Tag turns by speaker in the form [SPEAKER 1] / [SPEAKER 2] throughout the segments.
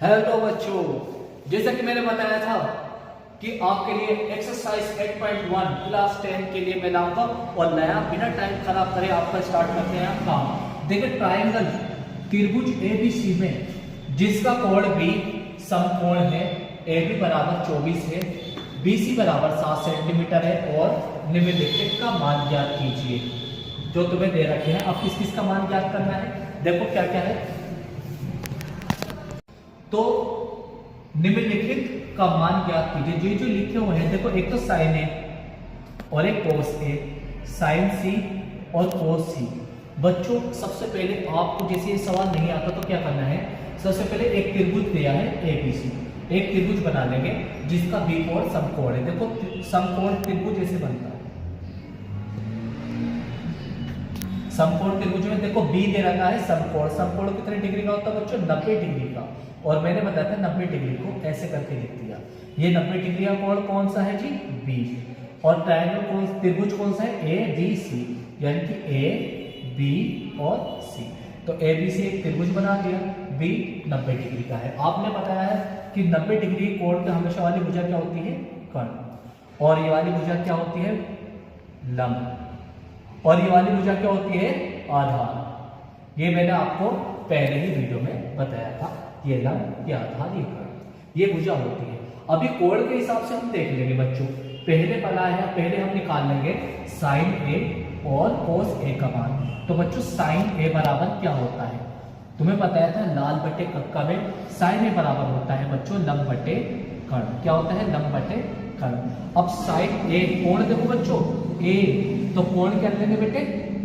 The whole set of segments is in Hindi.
[SPEAKER 1] हेलो बच्चों, जैसा कि मैंने बताया था कि आपके लिए एक्सरसाइज 8.1 क्लास 10 के लिए मैं लाऊंगा और नया बिना टाइम खराब करे आपका स्टार्ट करते हैं काम। देखिए ट्रायंगल त्रिभुज एबीसी में जिसका कोण बी समकोण है, AB बराबर 24 है, BC बराबर 7 सेंटीमीटर है और निम्नलिखित का मान ज्ञात कीजिए। जो तुम्हें दे रखे हैं, अब किस किस का मान ज्ञात करना है, देखो क्या क्या है। तो निम्नलिखित का मान ज्ञात कीजिए। जो लिखे हुए हैं देखो, एक तो साइन ए और एक कोस ए, साइन सी और कोस सी। बच्चों सबसे पहले आपको जैसे ये सवाल नहीं आता तो क्या करना है, सबसे पहले एक त्रिभुज दिया है एबीसी, एक त्रिभुज बना लेंगे जिसका बी कोण समकोण है। देखो समकोण त्रिभुज ऐसे बनता है। समकोण त्रिभुज में देखो बी दे रखा है समकोण, समकोण कितने डिग्री का होता है बच्चों, 90 डिग्री का। और मैंने बताया था 90 डिग्री को ऐसे करके लिख दिया। ये 90 डिग्री का कोण कौन सा है जी, बी। और ट्रायंगल कौन, त्रिभुज कौन सा है, ए बी सी, यानी कि ए बी और सी। तो ए बी सी एक त्रिभुज बना दिया, बी 90 डिग्री का है। आपने बताया है कि 90 डिग्री कोण के हमेशा वाली भुजा क्या होती है, कर्ण, और ये वाली भुजा क्या होती है, लंब, और ये वाली भुजा क्या होती है, आधार। ये मैंने आपको पहले ही वीडियो में बताया था। ये लंब, ये आधार, ये कर्ण, ये भुजा होती है। अभी कोण के हिसाब से हम देख लेंगे बच्चों। पहले पता है, पहले हम निकाल लेंगे साइन ए और कोस ए का मान। तो बच्चों साइन ए बराबर क्या होता है, तुम्हें बताया था लाल बटे कक्का में साइन ए बराबर होता है बच्चों लंब बटे कर्ण। क्या होता है, लंब बटे कर्ण। अब साइन ए कोण देखो बच्चों, ए, तो कोण क्या लेंगे बेटे,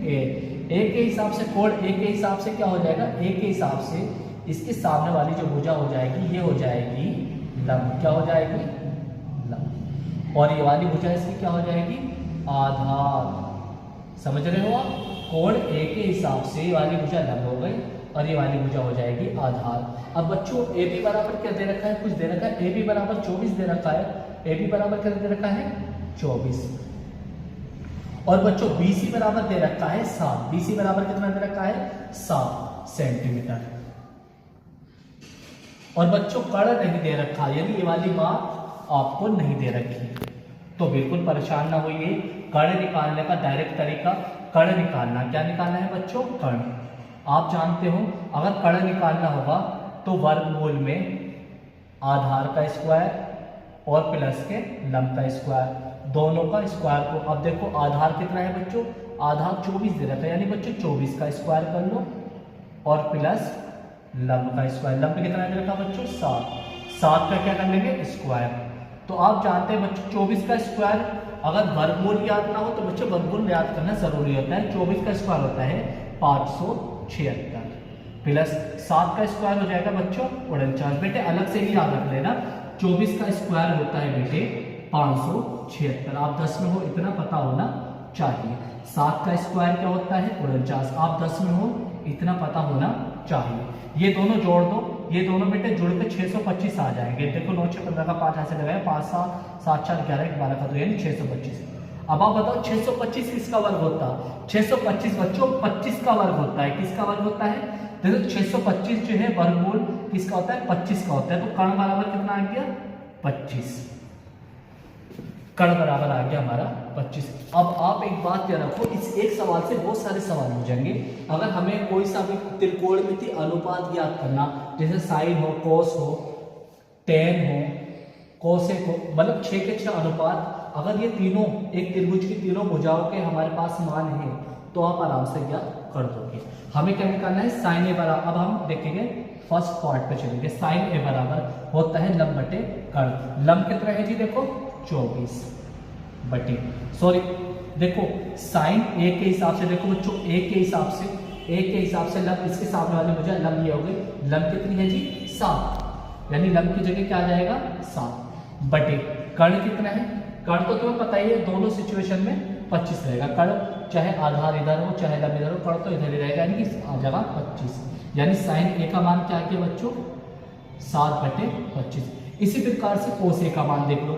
[SPEAKER 1] ए के हिसाब से कोण, ए के हिसाब से क्या हो जाएगा, ए के हिसाब से इसके सामने वाली जो भुजा हो जाएगी ये हो जाएगी लंब। क्या हो जाएगी, लंब। और ये वाली भुजा इसकी क्या हो जाएगी, आधार। समझ रहे हो आप, कोण ए के हिसाब से ये वाली भुजा लंब हो गई और ये वाली भुजा हो जाएगी आधार। अब बच्चों ए बी बराबर क्या दे रखा है, कुछ दे रखा है, ए बी बराबर 24 दे रखा है। ए बी बराबर क्या दे रखा है, 24। और बच्चों BC बराबर दे रखा है 7। BC बराबर कितना दे रखा है, 7 सेंटीमीटर। और बच्चों कर्ण नहीं दे रखा, यानी ये वाली बात आपको नहीं दे रखी। तो बिल्कुल परेशान ना होइए। कर्ण निकालने का डायरेक्ट तरीका, कर्ण निकालना, क्या निकालना है बच्चों, कर्ण। आप जानते हो अगर कर्ण निकालना होगा तो वर्गमूल में आधार का स्क्वायर और प्लस के लंब का स्क्वायर, दोनों का स्क्वायर को। अब देखो आधार कितना है बच्चों, आधार 24 दे रखा है, यानी बच्चों 24 का स्क्वायर कर लो और प्लस लंब का स्क्वायर। लंब कितना दे रखा बच्चों, 7। 7 का क्या कर लेंगे, स्क्वायर। तो आप जानते हैं बच्चों 24 का स्क्वायर, अगर वर्गमूल याद ना हो तो बच्चों वर्गमूल याद करना जरूरी होता है। 24 का स्क्वायर होता है 576 प्लस 7 का स्क्वायर हो जाएगा बच्चों 49। बेटे अलग से ही याद रख लेना, 24 का स्क्वायर होता है बेटे 576। आप 10 में हो इतना पता होना चाहिए। 7 का स्क्वायर क्या होता है, 49। आप 10 में हो इतना पता होना चाहिए। ये दोनों जोड़ दो, ये दोनों बेटे जुड़ के 625 आ जाएंगे। देखो 9 6 15 का 5 ऐसे लगाया, 5 7 7 4 11 12 का 2 यानी 625। अब आप बताओ 625 किसका वर्ग होता है, 625 बच्चों 25 का वर्ग होता है। किसका वर्ग होता है, देखो 625 जो है वर्गमूल किसका होता है, 25 का होता है। तो कर्ण बराबर कितना आ गया, 25। कर्ण बराबर आ गया हमारा 25। अब आप एक बात याद रखो, इस एक सवाल से बहुत सारे सवाल हो जाएंगे। अगर हमें कोई सा भी त्रिकोणमिति अनुपात ज्ञात करना, जैसे साइन हो, कोस हो, टेन हो, कोसेक हो, मतलब 6 के 6 अनुपात, अगर ये तीनों एक त्रिभुज की तीनों भुजाओं के हमारे पास मान है तो आप आराम से ज्ञात कर दोगे। हमें क्या निकालना है, साइन ए बराबर। अब हम देखेंगे फर्स्ट पार्ट पे चलेंगे। साइन ए बराबर होता है लंब बटे कर्ण। लंब कितना है जी, देखो 24 बटे, सॉरी देखो साइन ए के हिसाब से, देखो बच्चों ए के हिसाब से, ए के हिसाब से लंब, इसके सामने वाली भुजा लंब ये हो गई। लंब कितनी है जी, 7, यानी लंब की जगह क्या आ जाएगा, 7 बटे कर्ण कितना है। कर्ण तो तुम्हें पता ही है, दोनों सिचुएशन में 25 रहेगा। कर्ण चाहे आधार इधर हो चाहे लंब इधर हो, कर्ण तो इधर ही रहेगा, यानी कि आ जाएगा 25। यानी साइन ए का मान क्या है बच्चों, 7 बटे 25। इसी प्रकार से कोस ए का मान देख लो।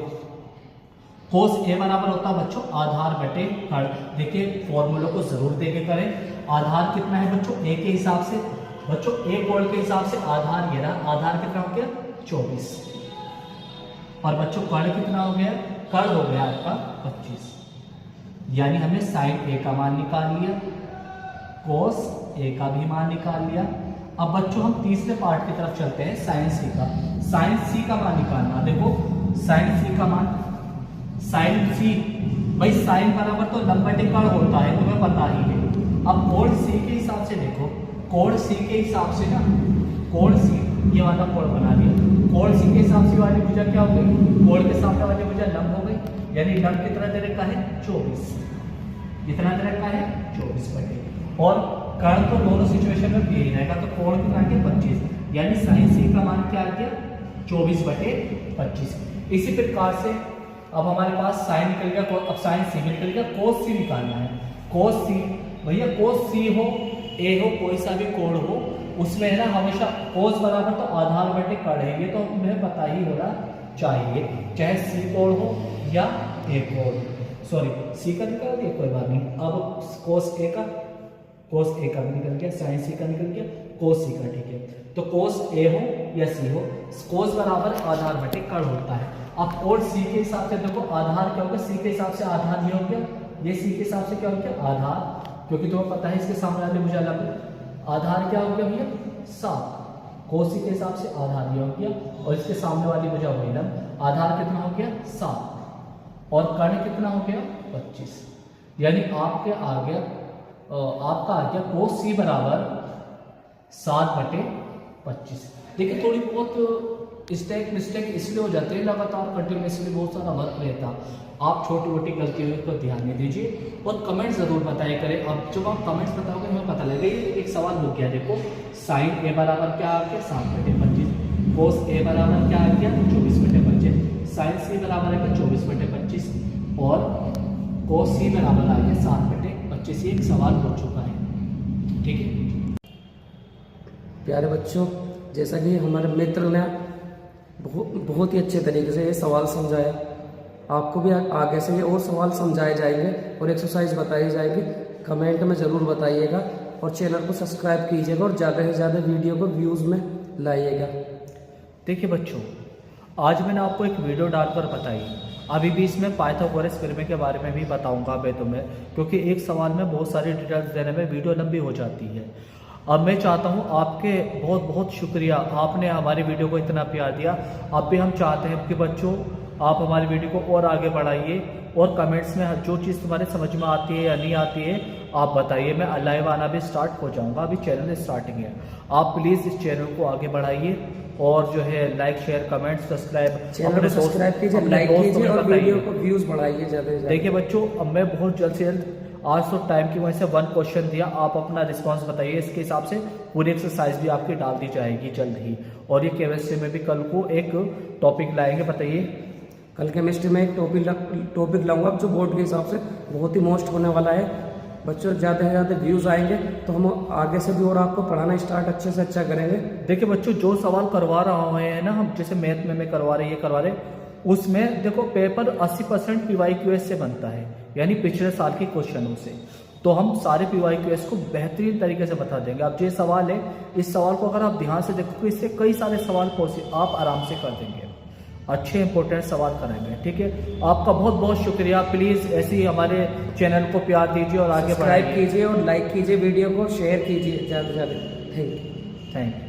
[SPEAKER 1] कोस ए बराबर होता है बच्चों आधार बटे कर्ण। देखिए फॉर्मूलों को जरूर देके करें। आधार कितना है बच्चों, ए के हिसाब से बच्चों एक कोण के हिसाब से आधार ये रहा, आधार कितना हो गया 24, और बच्चों कर्ण कितना हो गया, कर्ण हो गया आपका 25, यानी हमने साइन ए का मान निकाल लिया, कोस ए का भी मान निकाल लिया। अब बच्चों हम तीसरे पार्ट की तरफ चलते हैं, साइन सी का। साइन सी का मान निकालना, देखो साइन सी का मान, साइन सी भाई साइन बराबर तो लंबवत कर्ण होता है, तुम्हें पता ही है। अब कोण सी के हिसाब से देखो, कोण सी के हिसाब से ना, कोण सी ये वाला कोण बना लिया, कोण सी के हिसाब से वाली भुजा क्या हो गई, कोण के सामने वाली भुजा लंब हो गई, यानी लंब कितना दे रखा है 24, कितना दे रखा है 24 बटे, और कर्ण तो दोनों सिचुएशन में यही रहेगा, तो कोण कितना आ गया 25, यानी साइन सी का मान क्या आ गया 24 बटे 25। इसी प्रकार से अब हमारे पास साइन निकल गया, अब साइन सी भी निकल गया, कोस सी निकालना है। कोस सी भैया, कोस सी हो ए हो कोई सा भी कोण हो, उसमें है ना हमेशा कोस बराबर तो आधार बटे कर्ण है, ये तो तुम्हें पता ही होना चाहिए, चाहे सी कोण हो या ए कोण, सॉरी सी का निकाल दिया कोई बात नहीं। अब कोस ए का, कोस ए का भी निकल गया, साइन सी का निकल गया, कोस सी का, ठीक है। तो कोस ए हो या सी हो, कोस बराबर आधार बटे कर्ण होता है। अब कोण सी के हिसाब से देखो आधार क्या होगा, सी के हिसाब से आधार ये हो गया, ये सी के हिसाब से क्या हो गया आधार, क्योंकि तुम्हें पता है इसके सामने वाले भुजा लंब, आधार क्या हो गया भैया 7, कोस सी के हिसाब से आधार ये हो गया, और इसके सामने वाली भुजा वही लंब, आधार कितना हो गया 7, और कर्ण कितना हो गया 25, यानी आपके आ गया आपका आ गया कोस सी बराबर 7 बटे 25। देखिए थोड़ी बहुत मिस्टेक इसलिए हो जाते हैं, लगातार कंटिन्यूसली बहुत सारा वर्क रहता, आप छोटी मोटी गलतियों पर ध्यान नहीं दीजिए और कमेंट जरूर बताया करें। अब जब आप कमेंट्स बताओगे हमें पता लगेगा। एक सवाल हो गया, देखो साइन ए बराबर क्या आ गया 7 बटे 25, कोस ए बराबर क्या आ गया 24 बटे 25, साइन सी बराबर आ गया 24 बटे 25, और कोस सी बराबर आ गया 7 बटे 25। ये एक सवाल हो चुका है, ठीक है
[SPEAKER 2] प्यारे बच्चों। जैसा कि हमारे मित्र ने बहुत ही अच्छे तरीके से ये सवाल समझाया, आपको भी आगे से ये और सवाल समझाए जाएंगे और एक्सरसाइज बताई जाएगी। कमेंट में ज़रूर बताइएगा और चैनल को सब्सक्राइब कीजिएगा और ज़्यादा से ज़्यादा वीडियो को व्यूज़ में लाइएगा।
[SPEAKER 1] देखिए बच्चों, आज मैंने आपको एक वीडियो डालकर बताई, अभी भी इसमें पाइथागोरस प्रमेय के बारे में भी बताऊंगा मैं तुम्हें, क्योंकि एक सवाल में बहुत सारी डिटेल्स देने में वीडियो लंबी हो जाती है। अब मैं चाहता हूं आपके बहुत बहुत शुक्रिया, आपने हमारी वीडियो को इतना प्यार दिया। अब भी हम चाहते हैं कि बच्चों आप हमारी वीडियो को और आगे बढ़ाइए, और कमेंट्स में जो चीज़ तुम्हारे समझ में आती है या नहीं आती है आप बताइए। मैं लाइव आना भी स्टार्ट हो जाऊंगा, अभी चैनल स्टार्टिंग है। आप प्लीज़ इस चैनल को आगे बढ़ाइए और जो है लाइक शेयर कमेंट सब्सक्राइब
[SPEAKER 2] अपने सब्सक्राइब कीजिए, लाइक कीजिए और वीडियो को व्यूज बढ़ाइए ज़्यादा से ज़्यादा।
[SPEAKER 1] देखिए बच्चों, अब मैं बहुत जल्द से जल्द, आज तो टाइम की वजह से 1 क्वेश्चन दिया, आप अपना रिस्पांस बताइए, इसके हिसाब से पूरी एक्सरसाइज भी आपकी डाल दी जाएगी जल्द ही। और ये केमिस्ट्री में भी कल को एक टॉपिक लाएंगे, बताइए।
[SPEAKER 2] कल केमिस्ट्री में एक टॉपिक लाऊंगा जो बोर्ड के हिसाब से बहुत ही मोस्ट होने वाला है। बच्चों ज़्यादा से ज़्यादा व्यूज़ आएंगे तो हम आगे से भी और आपको पढ़ाना स्टार्ट अच्छे से अच्छा करेंगे।
[SPEAKER 1] देखिए बच्चों, जो सवाल करवा रहा है ना हम, जैसे मैथ में मैं करवा रहे, ये करवा रहे, उसमें देखो पेपर 80% PYQS से बनता है, यानी पिछले साल के क्वेश्चनों से। तो हम सारे PYQS को बेहतरीन तरीके से बता देंगे। अब ये सवाल है, इस सवाल को अगर आप ध्यान से देखोगे इससे कई सारे सवाल आप आराम से कर देंगे, अच्छे इंपॉर्टेंट सवाल करेंगे, ठीक है। आपका बहुत बहुत शुक्रिया। प्लीज़ ऐसे ही हमारे चैनल को प्यार दीजिए और आगे
[SPEAKER 2] सब्सक्राइब कीजिए और लाइक कीजिए, वीडियो को शेयर कीजिए ज़्यादा से ज़्यादा। Thank you.
[SPEAKER 1] Thank you.